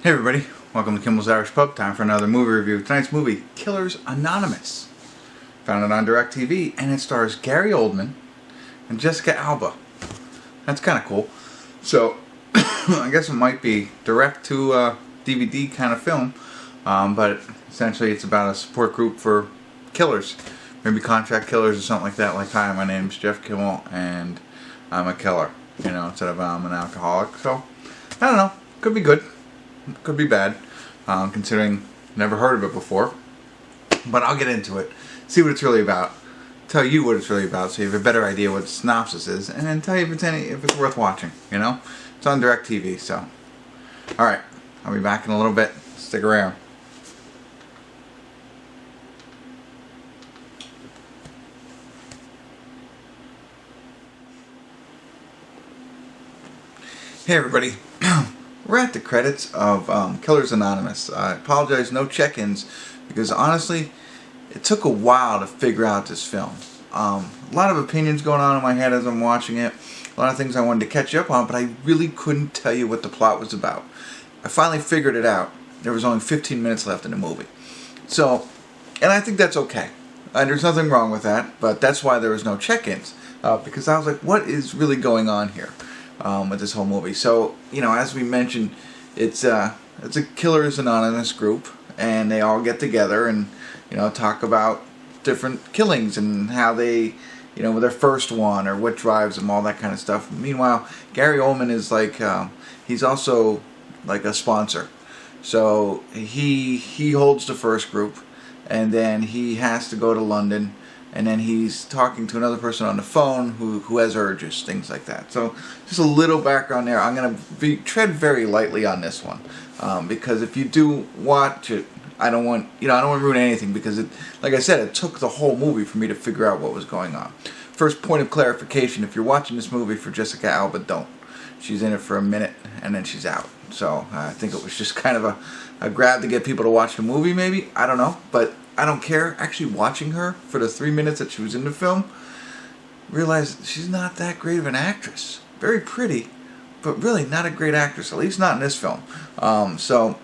Hey everybody, welcome to Kimball's Irish Pub. Time for another movie review. Tonight's movie, Killers Anonymous. Found it on DirecTV, and it stars Gary Oldman and Jessica Alba. That's kind of cool. So, I guess it might be direct to DVD kind of film, but essentially it's about a support group for killers. Maybe contract killers or something like that. Like, hi, my name's Jeff Kimball, and I'm a killer. You know, instead of I'm an alcoholic. So, I don't know. Could be good. Could be bad, considering never heard of it before. But I'll get into it, see what it's really about, tell you what it's really about, so you have a better idea what the synopsis is, and then tell you if it's worth watching. You know, it's on DirecTV. So, all right, I'll be back in a little bit. Stick around. Hey everybody. We're at the credits of Killers Anonymous. I apologize, no check-ins, because honestly, it took a while to figure out this film. A lot of opinions going on in my head as I'm watching it. A lot of things I wanted to catch up on, but I really couldn't tell you what the plot was about. I finally figured it out. There was only 15 minutes left in the movie. So, and I think that's okay. There's nothing wrong with that, but that's why there was no check-ins. Because I was like, what is really going on here? With this whole movie. So, you know, as we mentioned, it's a Killers Anonymous group, and they all get together and, you know, talk about different killings and how they, you know, their first one or what drives them, all that kind of stuff. Meanwhile, Gary Oldman is like, he's also like a sponsor. So he holds the first group, and then he has to go to London. And then he's talking to another person on the phone who has urges, things like that. So just a little background there. I'm going to tread very lightly on this one, because if you do watch it, I don't want to ruin anything, because it, like I said, it took the whole movie for me to figure out what was going on. First point of clarification: if you're watching this movie for Jessica Alba, don't. She's in it for a minute and then she's out. So I think it was just kind of a grab to get people to watch the movie, maybe. I don't know, but I don't care. Actually, watching her for the 3 minutes that she was in the film, realized she's not that great of an actress. Very pretty, but really not a great actress. At least not in this film. Some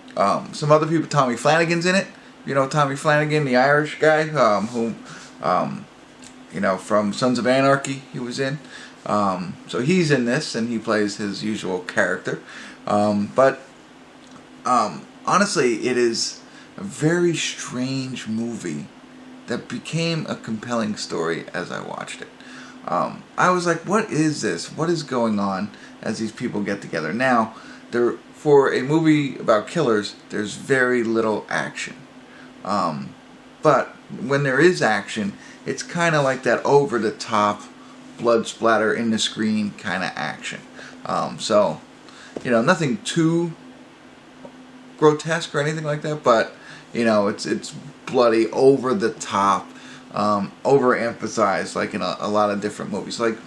other people. Tommy Flanagan's in it. You know Tommy Flanagan, the Irish guy, who, you know, from Sons of Anarchy, he was in. So he's in this, and he plays his usual character. Honestly, it is a very strange movie that became a compelling story as I watched it. I was like, what is this? What is going on as these people get together? Now, for a movie about killers, there's very little action. But when there is action, it's kind of like that over-the-top, blood splatter in the screen kind of action. So, you know, nothing too grotesque or anything like that, but you know, it's bloody, over the top, overemphasized, like in a lot of different movies. Like,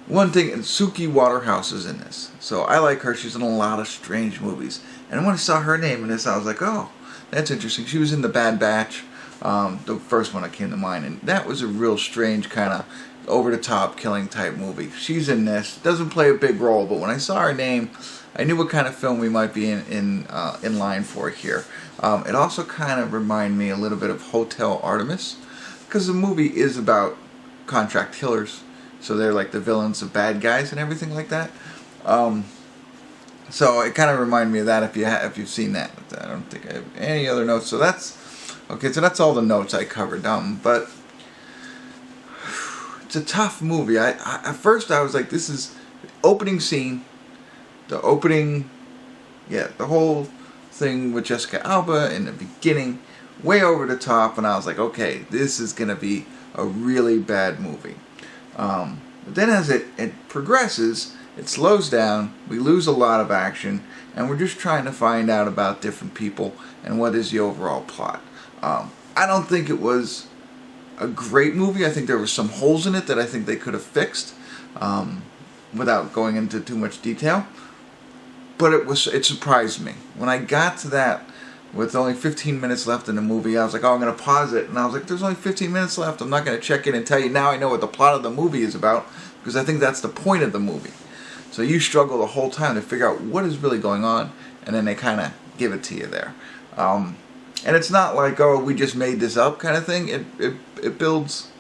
one thing, Suki Waterhouse is in this, so I like her. She's in a lot of strange movies, and when I saw her name in this, I was like, oh, that's interesting. She was in The Bad Batch, the first one that came to mind, and that was a real strange kind of over-the-top killing type movie. She's in this, doesn't play a big role, but when I saw her name, I knew what kind of film we might be in line for here. It also kind of reminded me a little bit of Hotel Artemis, because the movie is about contract killers, so they're like the villains of bad guys and everything like that. So it kind of reminded me of that if you've seen that. I don't think I have any other notes. So that's okay. So that's all the notes I covered. But it's a tough movie. At first I was like, this is the opening scene. The whole thing with Jessica Alba in the beginning, way over the top, and I was like, okay, this is going to be a really bad movie. But then as it progresses, it slows down, we lose a lot of action, and we're just trying to find out about different people and what is the overall plot. I don't think it was a great movie. I think there were some holes in it that I think they could have fixed, without going into too much detail. But it surprised me. When I got to that, with only 15 minutes left in the movie, I was like, oh, I'm going to pause it. And I was like, there's only 15 minutes left. I'm not going to check in and tell you now I know what the plot of the movie is about, because I think that's the point of the movie. So you struggle the whole time to figure out what is really going on, and then they kind of give it to you there. And it's not like, oh, we just made this up kind of thing. It builds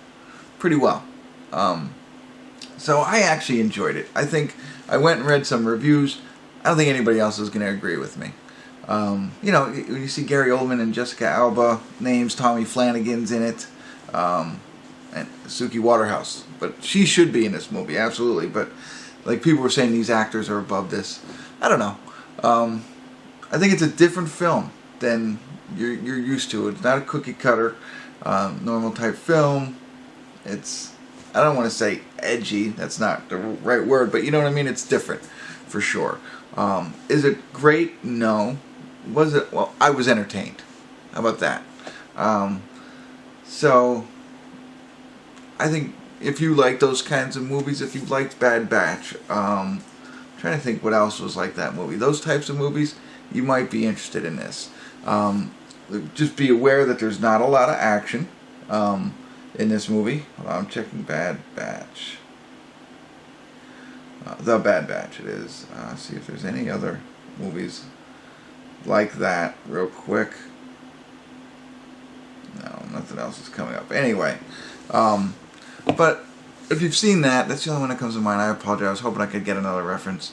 pretty well. So I actually enjoyed it. I think I went and read some reviews. I don't think anybody else is going to agree with me. You know, when you see Gary Oldman and Jessica Alba names, Tommy Flanagan's in it, and Suki Waterhouse. But she should be in this movie, absolutely. But like people were saying, these actors are above this. I don't know. I think it's a different film than you're used to. It's not a cookie cutter, normal type film. It's, I don't want to say edgy. That's not the right word, but you know what I mean. It's different, for sure. Is it great? No. Was it? Well, I was entertained. How about that? So I think if you like those kinds of movies, if you liked Bad Batch, I'm trying to think what else was like that movie. Those types of movies, you might be interested in this. Just be aware that there's not a lot of action in this movie. Hold on, I'm checking Bad Batch. The Bad Batch it is. See if there's any other movies like that real quick. No, nothing else is coming up. Anyway, but if you've seen that, that's the only one that comes to mind. I apologize. I was hoping I could get another reference.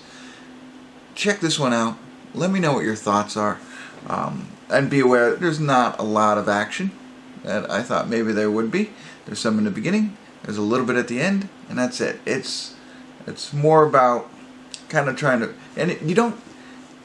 Check this one out. Let me know what your thoughts are. And be aware that there's not a lot of action that I thought maybe there would be. There's some in the beginning. There's a little bit at the end, and that's it. It's more about kind of trying to, and you don't.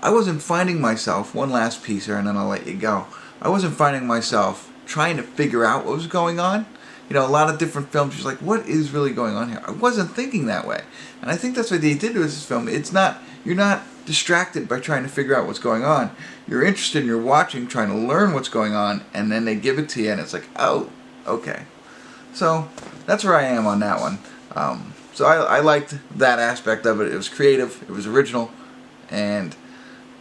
I wasn't finding myself, one last piece here, and then I'll let you go. I wasn't finding myself trying to figure out what was going on. You know, a lot of different films, you're like, what is really going on here? I wasn't thinking that way. And I think that's what they did with this film. It's not, you're not distracted by trying to figure out what's going on. You're interested and you're watching, trying to learn what's going on, and then they give it to you, and it's like, oh, okay. So that's where I am on that one. So I liked that aspect of it. It was creative, it was original, and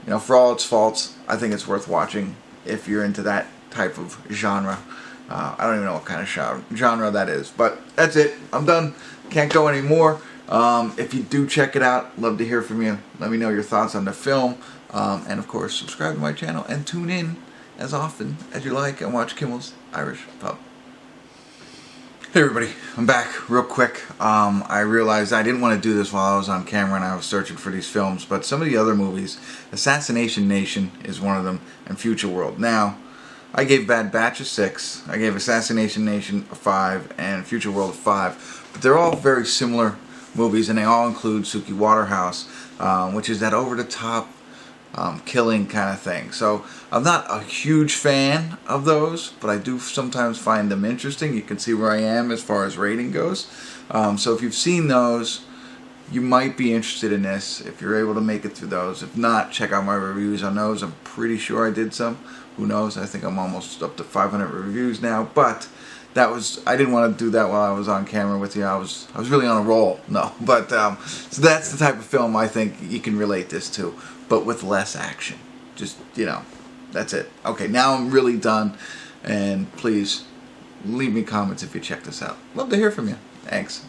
you know, for all its faults, I think it's worth watching if you're into that type of genre. I don't even know what kind of genre that is, but that's it. I'm done. Can't go anymore. If you do check it out, love to hear from you. Let me know your thoughts on the film, and of course, subscribe to my channel and tune in as often as you like and watch Kimmel's Irish Pub. Hey everybody, I'm back real quick. I realized I didn't want to do this while I was on camera and I was searching for these films, but some of the other movies, Assassination Nation is one of them, and Future World. Now, I gave Bad Batch a 6, I gave Assassination Nation a 5, and Future World a 5, but they're all very similar movies, and they all include Suki Waterhouse, which is that over-the-top killing kind of thing. So I'm not a huge fan of those, but I do sometimes find them interesting. You can see where I am as far as rating goes. So if you've seen those, you might be interested in this if you're able to make it through those. If not, check out my reviews on those. I'm pretty sure I did some. Who knows? I think I'm almost up to 500 reviews now, but that was, I didn't want to do that while I was on camera with you. I was really on a roll. No, but so that's the type of film I think you can relate this to, but with less action. Just, you know, that's it. Okay, now I'm really done, and please leave me comments if you check this out. Love to hear from you. Thanks.